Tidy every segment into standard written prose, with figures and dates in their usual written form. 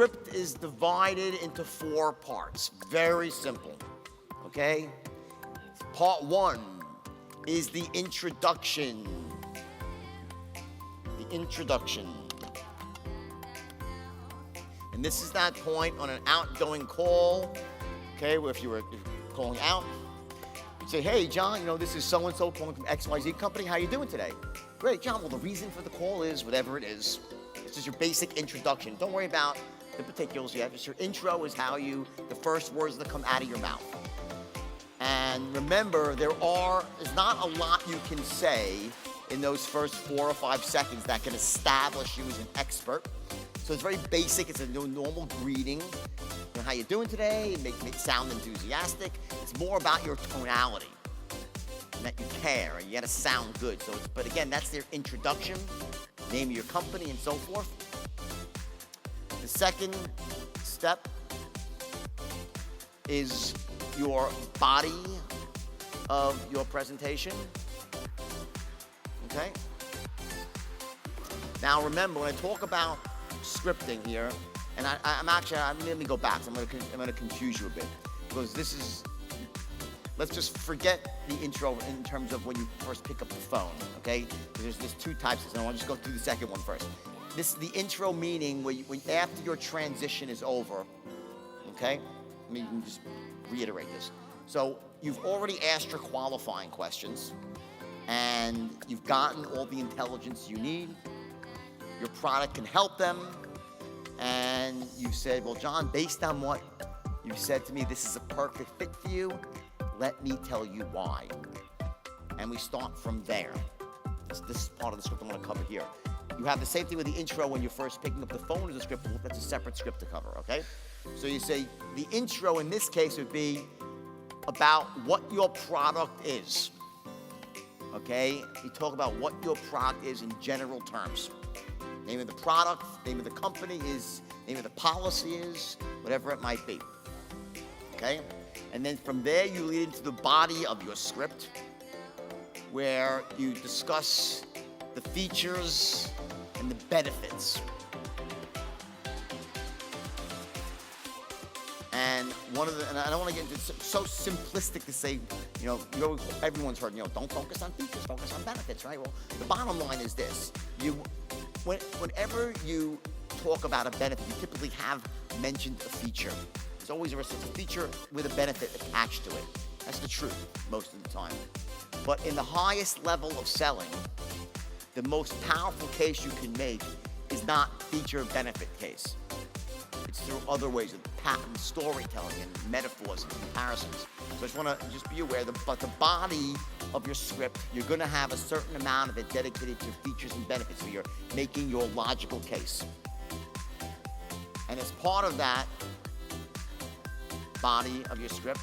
script is divided into 4 parts. Very simple, okay? Part 1 is the introduction. The introduction. And this is that point on an outgoing call, okay, where if you're calling out, you say, hey, John, this is so-and-so calling from XYZ company. How you doing today? Great, John. Well, the reason for the call is whatever it is. This is your basic introduction. Don't worry about the particulars yet. Just your intro is the first words that come out of your mouth. And remember, there's not a lot you can say in those first 4 or 5 seconds that can establish you as an expert. So it's very basic. It's a normal greeting. How you doing today? Make it sound enthusiastic. It's more about your tonality and that you care and you got to sound good. But again, that's their introduction, name of your company, and so forth. The second step is your body of your presentation. Okay? Now remember, when I talk about scripting here, and let me go back. I'm going to confuse you a bit, because let's just forget the intro in terms of when you first pick up the phone, okay? There's 2 types, and I'll just go through the second one first. This is the intro, meaning when after your transition is over, okay? Let me just reiterate this. So you've already asked your qualifying questions, and you've gotten all the intelligence you need. Your product can help them. And you said, well, John, based on what you said to me, this is a perfect fit for you. Let me tell you why. And we start from there. This is part of the script I'm going to cover here. You have the same thing with the intro when you're first picking up the phone as a script. That's a separate script to cover, okay? So you say the intro in this case would be about what your product is, okay? You talk about what your product is in general terms. Name of the product, name of the company is, name of the policy is, whatever it might be, okay? And then from there, you lead into the body of your script, where you discuss the features and the benefits. And I don't want to get into it's so simplistic to say, everyone's heard, don't focus on features, focus on benefits, right? Well, the bottom line is this. Whenever you talk about a benefit, you typically have mentioned a feature. There's always a feature with a benefit attached to it. That's the truth most of the time. But in the highest level of selling, the most powerful case you can make is not feature-benefit case. It's through other ways of patent storytelling and metaphors and comparisons. So I just want to be aware but the body of your script, you're going to have a certain amount of it dedicated to features and benefits, so you're making your logical case. And as part of that body of your script,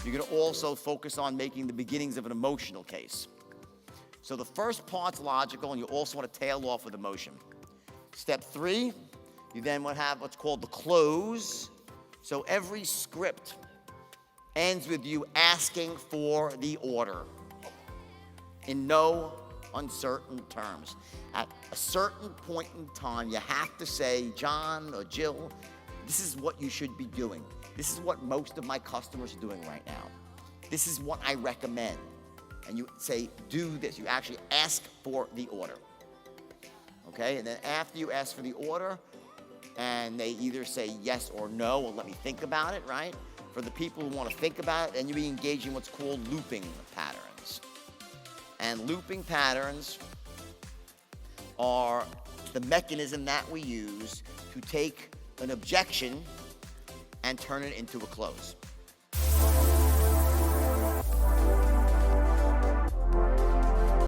you're going to also focus on making the beginnings of an emotional case. So the first part's logical, and you also want to tail off with emotion. Step 3, you then would have what's called the close. So every script ends with you asking for the order in no uncertain terms. At a certain point in time, you have to say, John or Jill, this is what you should be doing. This is what most of my customers are doing right now. This is what I recommend. And you say, do this. You actually ask for the order. Okay? And then after you ask for the order, and they either say yes or no, or let me think about it, right? For the people who want to think about it, then you be engaging what's called looping patterns. And looping patterns are the mechanism that we use to take an objection and turn it into a close.